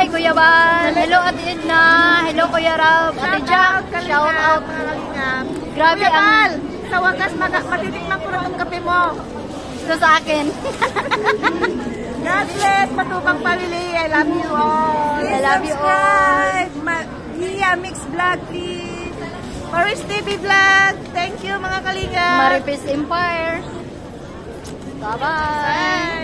Hi, Kuya Bal. Hello, Ate Edna. Hello, Kuya Rab. Ate Jack. Shout out. Grabe ang... Sa wakas, matitikman ko na itong kape mo. Ito sa akin. God bless, Matubang Family. I love you all. I love you all. Mia Mix Vlog, please. Paris TV Vlog. Thank you, mga kalinga. Maripis Empire. Bye-bye.